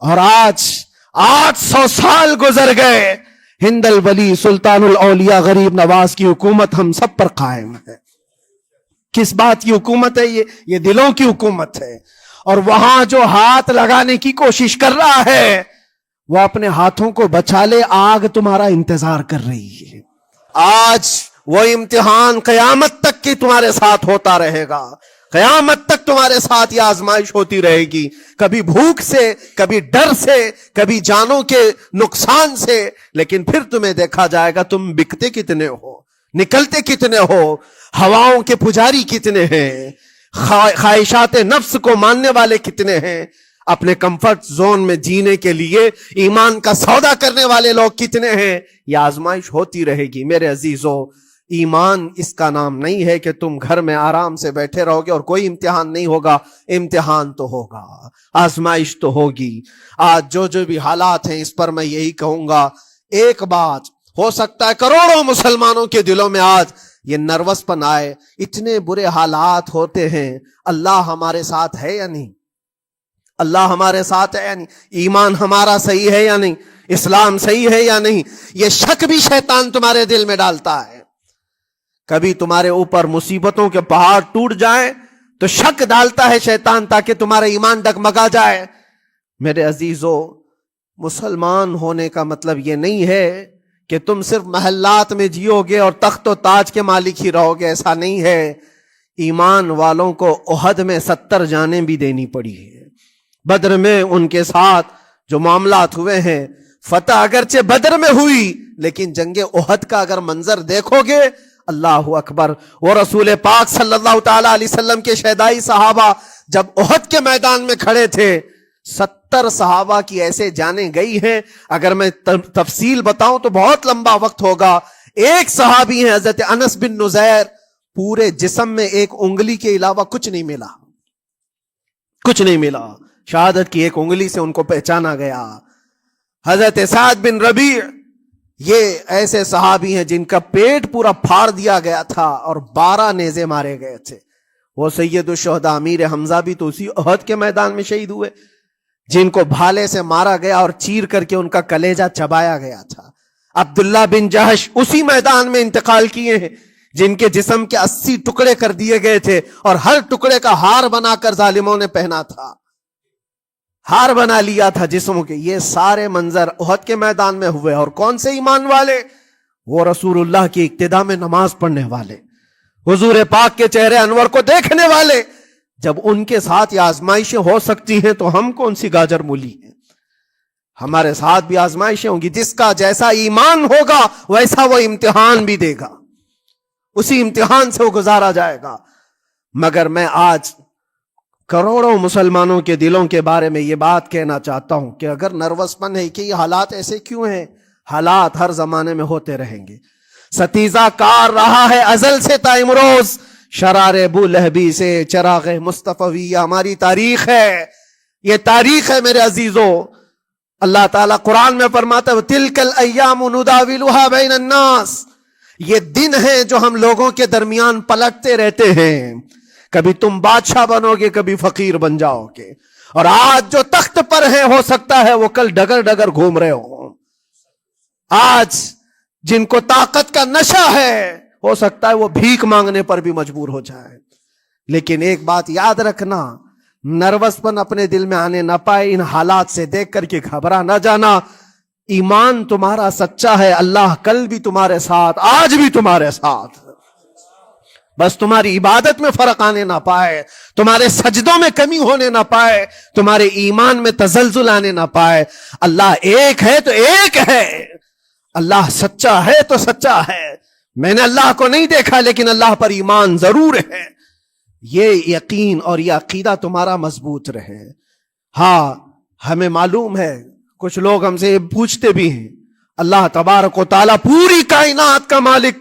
اور آج 800 سال گزر گئے، ہند الولی سلطان الاولیاء غریب نواز کی حکومت ہم سب پر قائم ہے۔ کس بات کی حکومت ہے یہ دلوں کی حکومت ہے۔ اور وہاں جو ہاتھ لگانے کی کوشش کر رہا ہے وہ اپنے ہاتھوں کو بچا لے، آگ تمہارا انتظار کر رہی ہے۔ آج وہ امتحان قیامت تک کی تمہارے ساتھ ہوتا رہے گا، قیامت تک تمہارے ساتھ یہ آزمائش ہوتی رہے گی، کبھی بھوک سے، کبھی ڈر سے، کبھی جانوں کے نقصان سے، لیکن پھر تمہیں دیکھا جائے گا تم بکتے کتنے ہو، نکلتے کتنے ہو، ہواؤں کے پجاری کتنے ہیں، خواہشات نفس کو ماننے والے کتنے ہیں، اپنے کمفرٹ زون میں جینے کے لیے ایمان کا سودا کرنے والے لوگ کتنے ہیں۔ یہ آزمائش ہوتی رہے گی میرے عزیزو۔ ایمان اس کا نام نہیں ہے کہ تم گھر میں آرام سے بیٹھے رہو گے اور کوئی امتحان نہیں ہوگا، امتحان تو ہوگا، آزمائش تو ہوگی۔ آج جو بھی حالات ہیں اس پر میں یہی کہوں گا، ایک بات ہو سکتا ہے کروڑوں مسلمانوں کے دلوں میں آج یہ نروس پن آئے، اتنے برے حالات ہوتے ہیں، اللہ ہمارے ساتھ ہے یا نہیں؟ اللہ ہمارے ساتھ ہے یا نہیں؟ ایمان ہمارا صحیح ہے یا نہیں؟ اسلام صحیح ہے یا نہیں؟ یہ شک بھی شیطان تمہارے دل میں ڈالتا ہے۔ کبھی تمہارے اوپر مصیبتوں کے پہاڑ ٹوٹ جائیں تو شک ڈالتا ہے شیطان تاکہ تمہارا ایمان ڈگمگا جائے۔ میرے عزیزو، مسلمان ہونے کا مطلب یہ نہیں ہے کہ تم صرف محلات میں جیو گے اور تخت و تاج کے مالک ہی رہو گے، ایسا نہیں ہے۔ ایمان والوں کو احد میں 70 جانیں بھی دینی پڑی ہے، بدر میں ان کے ساتھ جو معاملات ہوئے ہیں، فتح اگرچہ بدر میں ہوئی لیکن جنگ احد کا اگر منظر دیکھو گے، اللہ اکبر، وہ رسول پاک صلی اللہ تعالی علیہ وسلم کے شہدائی صحابہ جب احد کے میدان میں کھڑے تھے، 70 صحابہ کی ایسے جانیں گئی ہیں، اگر میں تفصیل بتاؤں تو بہت لمبا وقت ہوگا۔ ایک صحابی ہیں حضرت انس بن نزیر، پورے جسم میں ایک انگلی کے علاوہ کچھ نہیں ملا، کچھ نہیں ملا، شہادت کی ایک انگلی سے ان کو پہچانا گیا۔ حضرت سعد بن ربیع، یہ ایسے صحابی ہیں جن کا پیٹ پورا پھاڑ دیا گیا تھا اور 12 نیزے مارے گئے تھے۔ وہ سید الشہداء امیر حمزہ بھی تو اسی احد کے میدان میں شہید ہوئے، جن کو بھالے سے مارا گیا اور چیر کر کے ان کا کلیجہ چبایا گیا تھا۔ عبداللہ بن جہش اسی میدان میں انتقال کیے ہیں، جن کے جسم کے 80 ٹکڑے کر دیے گئے تھے اور ہر ٹکڑے کا ہار بنا کر ظالموں نے پہنا تھا، ہار بنا لیا تھا جسموں کے۔ یہ سارے منظر احد کے میدان میں ہوئے، اور کون سے ایمان والے؟ وہ رسول اللہ کی اقتداء میں نماز پڑھنے والے، حضور پاک کے چہرے انور کو دیکھنے والے۔ جب ان کے ساتھ یہ آزمائشیں ہو سکتی ہیں تو ہم کون سی گاجر مولی ہیں؟ ہمارے ساتھ بھی آزمائشیں ہوں گی۔ جس کا جیسا ایمان ہوگا ویسا وہ امتحان بھی دے گا، اسی امتحان سے وہ گزارا جائے گا۔ مگر میں آج کروڑوں مسلمانوں کے دلوں کے بارے میں یہ بات کہنا چاہتا ہوں کہ اگر نروس پن ہے کہ یہ حالات ایسے کیوں ہیں، حالات ہر زمانے میں ہوتے رہیں گے۔ ستیزہ کار رہا ہے ازل سے تا امروز، شرار ابو لہبی سے چراغ مصطفی، ہماری تاریخ ہے، یہ تاریخ ہے میرے عزیزو۔ اللہ تعالیٰ قرآن میں فرماتا ہے تِلْكَ الْأَيَّامُ نُدَاوِلُهَا بَيْنَ النَّاسِ، یہ دن ہیں جو ہم لوگوں کے درمیان پلٹتے رہتے ہیں، کبھی تم بادشاہ بنو گے، کبھی فقیر بن جاؤ گے، اور آج جو تخت پر ہیں ہو سکتا ہے وہ کل ڈگر ڈگر گھوم رہے ہوں۔ آج جن کو طاقت کا نشہ ہے ہو سکتا ہے وہ بھیک مانگنے پر بھی مجبور ہو جائے۔ لیکن ایک بات یاد رکھنا، نروس پن اپنے دل میں آنے نہ پائے، ان حالات سے دیکھ کر کے گھبرا نہ جانا۔ ایمان تمہارا سچا ہے، اللہ کل بھی تمہارے ساتھ، آج بھی تمہارے ساتھ، بس تمہاری عبادت میں فرق آنے نہ پائے، تمہارے سجدوں میں کمی ہونے نہ پائے، تمہارے ایمان میں تزلزل آنے نہ پائے۔ اللہ ایک ہے تو ایک ہے، اللہ سچا ہے تو سچا ہے۔ میں نے اللہ کو نہیں دیکھا لیکن اللہ پر ایمان ضرور ہے۔ یہ یقین اور یہ عقیدہ تمہارا مضبوط رہے۔ ہاں، ہمیں معلوم ہے، کچھ لوگ ہم سے پوچھتے بھی ہیں، اللہ تبارک و تعالیٰ پوری کائنات کا مالک،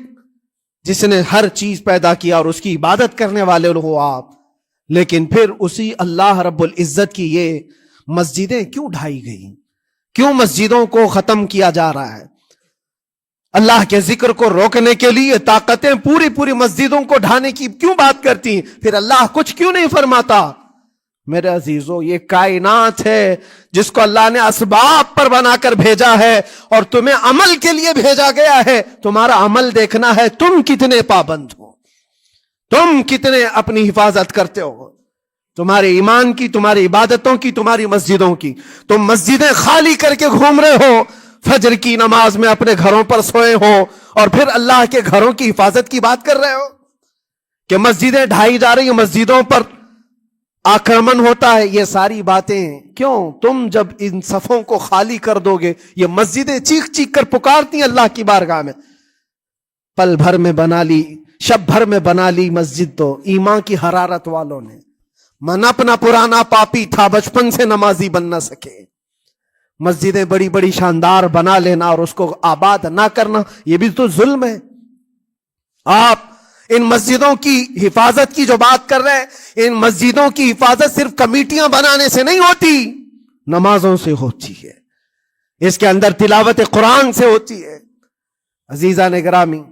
جس نے ہر چیز پیدا کیا اور اس کی عبادت کرنے والے ہو آپ، لیکن پھر اسی اللہ رب العزت کی یہ مسجدیں کیوں ڈھائی گئی؟ کیوں مسجدوں کو ختم کیا جا رہا ہے؟ اللہ کے ذکر کو روکنے کے لیے طاقتیں پوری مسجدوں کو ڈھانے کی کیوں بات کرتی ہیں؟ پھر اللہ کچھ کیوں نہیں فرماتا؟ میرے عزیزو یہ کائنات ہے جس کو اللہ نے اسباب پر بنا کر بھیجا ہے اور تمہیں عمل کے لیے بھیجا گیا ہے. تمہارا عمل دیکھنا ہے تم کتنے پابند ہو, تم کتنے اپنی حفاظت کرتے ہو, تمہارے ایمان کی, تمہاری عبادتوں کی, تمہاری مسجدوں کی. تم مسجدیں خالی کر کے گھوم رہے ہو, فجر کی نماز میں اپنے گھروں پر سوئے ہو اور پھر اللہ کے گھروں کی حفاظت کی بات کر رہے ہو کہ مسجدیں ڈھائی جا رہی ہیں, مسجدوں پر آکرمن ہوتا ہے. یہ ساری باتیں کیوں؟ تم جب ان صفوں کو خالی کر دو گے, یہ مسجدیں چیخ چیخ کر پکارتی ہیں اللہ کی بارگاہ میں, پل بھر میں بنا لی, شب بھر میں بنا لی مسجد تو ایمان کی حرارت والوں نے. من اپنا پرانا پاپی تھا, بچپن سے نمازی بن نہ سکے. مسجدیں بڑی بڑی شاندار بنا لینا اور اس کو آباد نہ کرنا, یہ بھی تو ظلم ہے. آپ ان مسجدوں کی حفاظت کی جو بات کر رہے ہیں, ان مسجدوں کی حفاظت صرف کمیٹیاں بنانے سے نہیں ہوتی, نمازوں سے ہوتی ہے, اس کے اندر تلاوت قرآن سے ہوتی ہے. عزیزان گرامی,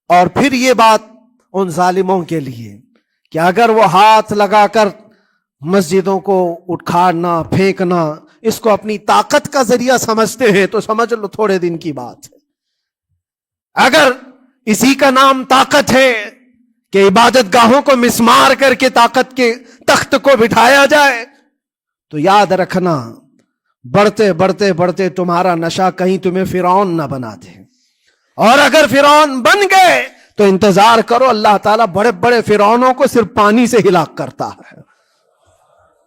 اور پھر یہ بات ان ظالموں کے لیے کہ اگر وہ ہاتھ لگا کر مسجدوں کو اٹھانا پھینکنا اس کو اپنی طاقت کا ذریعہ سمجھتے ہیں تو سمجھ لو تھوڑے دن کی بات ہے. اگر اسی کا نام طاقت ہے کہ عبادت گاہوں کو مسمار کر کے طاقت کے تخت کو بٹھایا جائے, تو یاد رکھنا بڑھتے بڑھتے بڑھتے تمہارا نشہ کہیں تمہیں فرعون نہ بنا دے. اور اگر فرعون بن گئے تو انتظار کرو, اللہ تعالیٰ بڑے بڑے فرعونوں کو صرف پانی سے ہلاک کرتا ہے.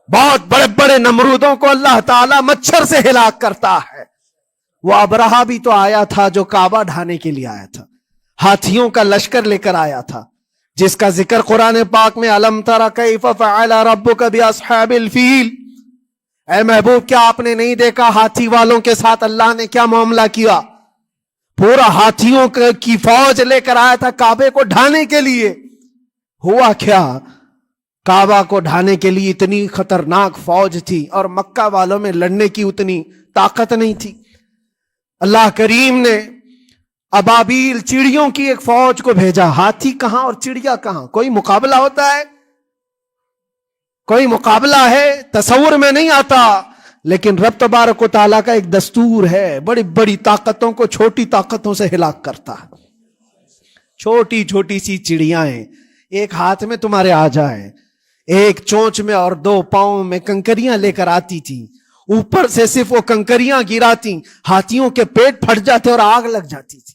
بہت بڑے بڑے نمرودوں کو اللہ تعالیٰ مچھر سے ہلاک کرتا ہے. وہ ابرہہ بھی تو آیا تھا جو کعبہ ڈھانے کے لیے آیا تھا, ہاتھیوں کا لشکر لے کر آیا تھا, جس کا ذکر قرآن پاک میں الم تر کیف فعل ربک باصحاب الفیل. اے محبوب, کیا آپ نے نہیں دیکھا ہاتھی والوں کے ساتھ اللہ نے کیا معاملہ کیا؟ پورا ہاتھیوں کی فوج لے کر آیا تھا کعبے کو ڈھانے کے لیے. ہوا کیا؟ کعبہ کو ڈھانے کے لیے اتنی خطرناک فوج تھی اور مکہ والوں میں لڑنے کی اتنی طاقت نہیں تھی. اللہ کریم نے ابابیل چڑیوں کی ایک فوج کو بھیجا. ہاتھی کہاں اور چڑیا کہاں؟ کوئی مقابلہ ہوتا ہے؟ کوئی مقابلہ ہے؟ تصور میں نہیں آتا. لیکن رب تبارک و تعالیٰ کا ایک دستور ہے, بڑی بڑی طاقتوں کو چھوٹی طاقتوں سے ہلاک کرتا ہے. چھوٹی چھوٹی سی چڑیاں ایک ہاتھ میں تمہارے آ جائیں, ایک چونچ میں اور دو پاؤں میں کنکریاں لے کر آتی تھی, اوپر سے صرف وہ کنکریاں گراتی, ہاتھیوں کے پیٹ پھٹ جاتے اور آگ لگ جاتی تھی.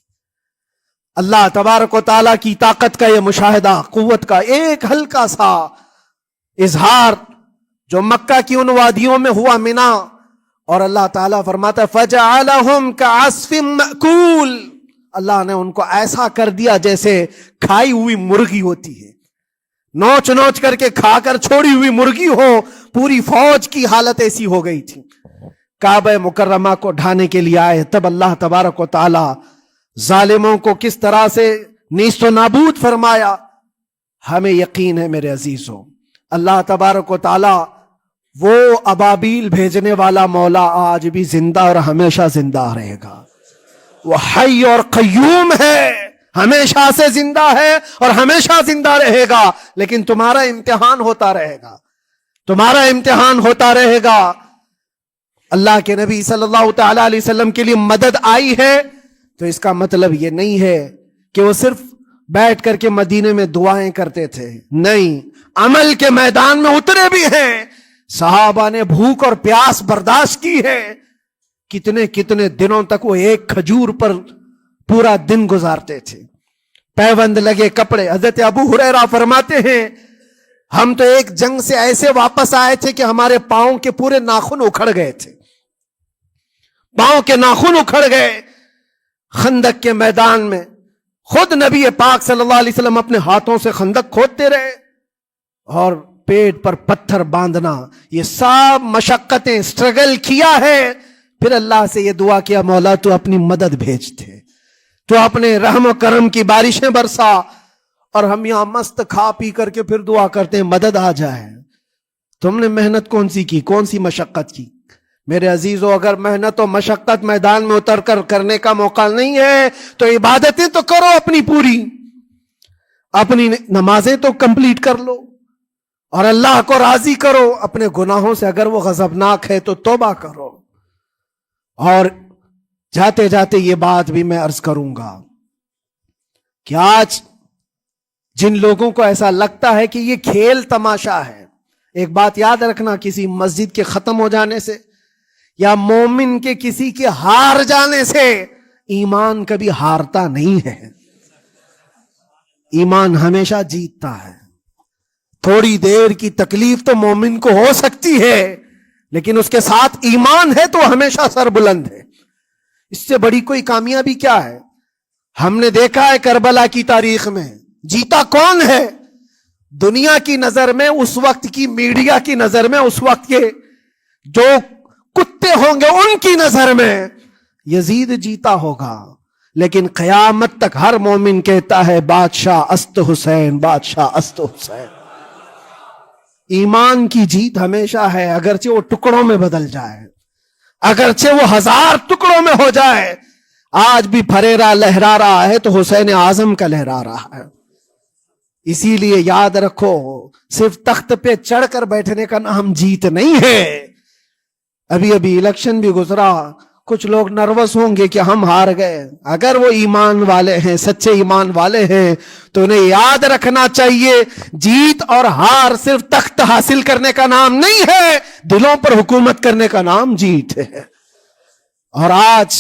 اللہ تبارک و تعالیٰ کی طاقت کا یہ مشاہدہ, قوت کا ایک ہلکا سا اظہار جو مکہ کی ان وادیوں میں ہوا منا, اور اللہ تعالیٰ فرماتا ہے فَجَعَلَهُمْ كَعَصْفٍ مَأْكُولٍ. اللہ نے ان کو ایسا کر دیا جیسے کھائی ہوئی مرغی ہوتی ہے, نوچ نوچ کر کے کھا کر چھوڑی ہوئی مرغی ہو. پوری فوج کی حالت ایسی ہو گئی تھی. کعبہ مکرمہ کو ڈھانے کے لیے آئے, تب اللہ تبارک و تعالی ظالموں کو کس طرح سے نیست و نابود فرمایا. ہمیں یقین ہے میرے عزیزوں, اللہ تبارک و تعالی وہ ابابیل بھیجنے والا مولا آج بھی زندہ اور ہمیشہ زندہ رہے گا. وہ حی اور قیوم ہے, ہمیشہ سے زندہ ہے اور ہمیشہ زندہ رہے گا. لیکن تمہارا امتحان ہوتا رہے گا, تمہارا امتحان ہوتا رہے گا. اللہ کے نبی صلی اللہ تعالی علیہ وسلم کے لیے مدد آئی ہے تو اس کا مطلب یہ نہیں ہے کہ وہ صرف بیٹھ کر کے مدینے میں دعائیں کرتے تھے. نہیں, عمل کے میدان میں اترے بھی ہیں. صحابہ نے بھوک اور پیاس برداشت کی ہے, کتنے کتنے دنوں تک وہ ایک کھجور پر پورا دن گزارتے تھے. پیوند لگے کپڑے. حضرت ابو ہریرہ فرماتے ہیں ہم تو ایک جنگ سے ایسے واپس آئے تھے کہ ہمارے پاؤں کے پورے ناخن اکھڑ گئے تھے, پاؤں کے ناخن اکھڑ گئے. خندق کے میدان میں خود نبی پاک صلی اللہ علیہ وسلم اپنے ہاتھوں سے خندق کھودتے رہے, اور پیٹ پر پتھر باندھنا, یہ سب مشقتیں سٹرگل کیا ہے. پھر اللہ سے یہ دعا کیا مولا تو اپنی مدد بھیج دے, تو اپنے رحم و کرم کی بارشیں برسا. اور ہم یہاں مست کھا پی کر کے پھر دعا کرتے ہیں مدد آ جائے. تم نے محنت کون سی کی, کون سی مشقت کی؟ میرے عزیزو, اگر محنت و مشقت میدان میں اتر کر کرنے کا موقع نہیں ہے تو عبادتیں تو کرو اپنی پوری, اپنی نمازیں تو کمپلیٹ کر لو, اور اللہ کو راضی کرو اپنے گناہوں سے. اگر وہ غضبناک ہے تو توبہ کرو. اور جاتے جاتے یہ بات بھی میں عرض کروں گا کہ آج جن لوگوں کو ایسا لگتا ہے کہ یہ کھیل تماشا ہے، ایک بات یاد رکھنا، کسی مسجد کے ختم ہو جانے سے یا مومن کے کسی کے ہار جانے سے ایمان کبھی ہارتا نہیں ہے. ایمان ہمیشہ جیتتا ہے. تھوڑی دیر کی تکلیف تو مومن کو ہو سکتی ہے، لیکن اس کے ساتھ ایمان ہے تو ہمیشہ سر بلند ہے. اس سے بڑی کوئی کامیابی کیا ہے؟ ہم نے دیکھا ہے کربلا کی تاریخ میں جیتا کون ہے؟ دنیا کی نظر میں، اس وقت کی میڈیا کی نظر میں، اس وقت کے جو کتے ہوں گے ان کی نظر میں یزید جیتا ہوگا. لیکن قیامت تک ہر مومن کہتا ہے بادشاہ است حسین، بادشاہ است حسین. ایمان کی جیت ہمیشہ ہے، اگرچہ وہ ٹکڑوں میں بدل جائے، اگرچہ وہ 1000 ٹکڑوں میں ہو جائے. آج بھی پھریرا لہرا رہا ہے تو حسین اعظم کا لہرا رہا ہے. اسی لیے یاد رکھو، صرف تخت پہ چڑھ کر بیٹھنے کا نام جیت نہیں ہے. ابھی الیکشن بھی گزرا، کچھ لوگ نروس ہوں گے کہ ہم ہار گئے. اگر وہ ایمان والے ہیں، سچے ایمان والے ہیں، تو انہیں یاد رکھنا چاہیے جیت اور ہار صرف تخت حاصل کرنے کا نام نہیں ہے، دلوں پر حکومت کرنے کا نام جیت ہے. اور آج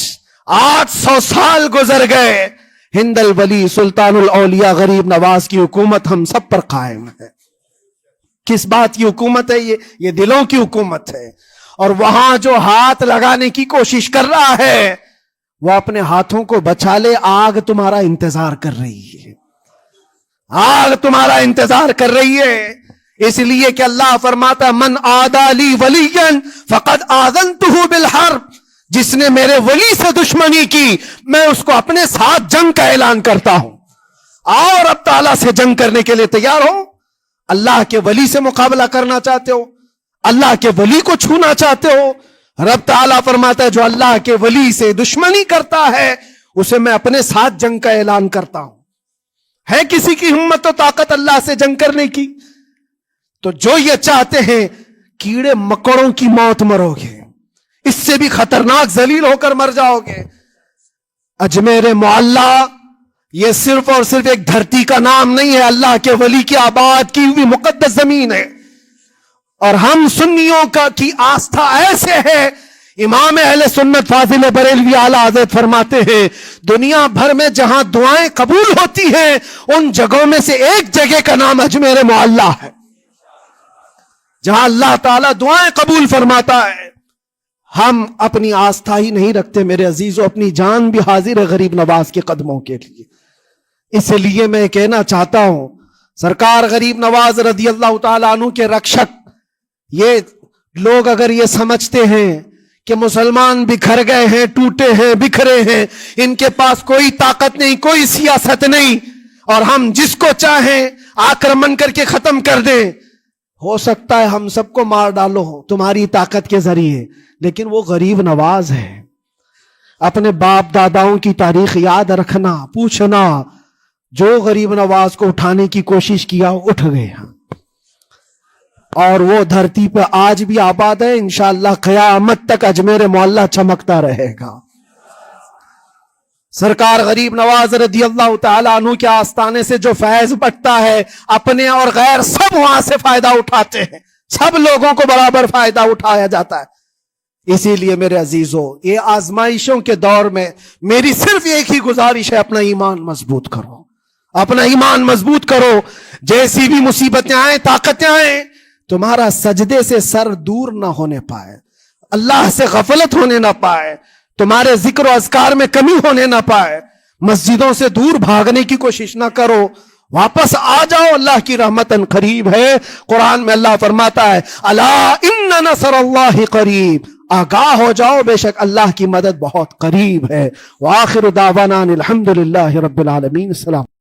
800 سال گزر گئے، ہند الولی سلطان الاولیاء غریب نواز کی حکومت ہم سب پر قائم ہے. کس بات کی حکومت ہے یہ دلوں کی حکومت ہے. اور وہاں جو ہاتھ لگانے کی کوشش کر رہا ہے وہ اپنے ہاتھوں کو بچا لے، آگ تمہارا انتظار کر رہی ہے. آگ تمہارا انتظار کر رہی ہے. اس لیے کہ اللہ فرماتا من عادی لی ولیا فقد آذنتہ بالحرب، جس نے میرے ولی سے دشمنی کی میں اس کو اپنے ساتھ جنگ کا اعلان کرتا ہوں. آؤ رب تعالیٰ سے جنگ کرنے کے لیے تیار ہو. اللہ کے ولی سے مقابلہ کرنا چاہتے ہو، اللہ کے ولی کو چھونا چاہتے ہو، رب تعالیٰ فرماتا ہے جو اللہ کے ولی سے دشمنی کرتا ہے اسے میں اپنے ساتھ جنگ کا اعلان کرتا ہوں. ہے کسی کی ہمت و طاقت اللہ سے جنگ کرنے کی؟ تو جو یہ چاہتے ہیں کیڑے مکڑوں کی موت مرو گے، اس سے بھی خطرناک ذلیل ہو کر مر جاؤ گے. اجمیر معلی یہ صرف اور صرف ایک دھرتی کا نام نہیں ہے، اللہ کے ولی کی آباد کی ہوئی مقدس زمین ہے. اور ہم سنیوں کی آستھا ایسے ہے، امام اہل سنت فاضل بریلوی اعلیٰ حضرت فرماتے ہیں دنیا بھر میں جہاں دعائیں قبول ہوتی ہیں ان جگہوں میں سے ایک جگہ کا نام اجمیر معلی ہے، جہاں اللہ تعالیٰ دعائیں قبول فرماتا ہے. ہم اپنی آستھا ہی نہیں رکھتے میرے عزیزو، اپنی جان بھی حاضر ہے غریب نواز کے قدموں کے لیے. اس لیے میں کہنا چاہتا ہوں سرکار غریب نواز رضی اللہ تعالیٰ عنہ کے رکشک، یہ لوگ اگر یہ سمجھتے ہیں کہ مسلمان بکھر گئے ہیں، ٹوٹے ہیں، بکھرے ہیں، ان کے پاس کوئی طاقت نہیں، کوئی سیاست نہیں، اور ہم جس کو چاہیں آکرمن کر کے ختم کر دیں، ہو سکتا ہے ہم سب کو مار ڈالو تمہاری طاقت کے ذریعے، لیکن وہ غریب نواز ہے. اپنے باپ داداؤں کی تاریخ یاد رکھنا، پوچھنا، جو غریب نواز کو اٹھانے کی کوشش کیا اٹھ گئے ہیں، اور وہ دھرتی پہ آج بھی آباد ہے. انشاءاللہ قیامت تک اجمیر معلی چمکتا رہے گا. سرکار غریب نواز رضی اللہ تعالیٰ عنہ کے آستانے سے جو فیض بٹتا ہے، اپنے اور غیر سب وہاں سے فائدہ اٹھاتے ہیں، سب لوگوں کو برابر فائدہ اٹھایا جاتا ہے. اسی لیے میرے عزیزو، یہ آزمائشوں کے دور میں میری صرف ایک ہی گزارش ہے، اپنا ایمان مضبوط کرو، اپنا ایمان مضبوط کرو. جیسی بھی مصیبتیں آئیں، طاقتیں آئیں، تمہارا سجدے سے سر دور نہ ہونے پائے، اللہ سے غفلت ہونے نہ پائے، تمہارے ذکر و اذکار میں کمی ہونے نہ پائے. مسجدوں سے دور بھاگنے کی کوشش نہ کرو، واپس آ جاؤ، اللہ کی رحمت قریب ہے. قرآن میں اللہ فرماتا ہے الا ان نصر اللہ قریب، آگاہ ہو جاؤ، بے شک اللہ کی مدد بہت قریب ہے. وآخر دعوانا الحمدللہ رب العالمین. السلام.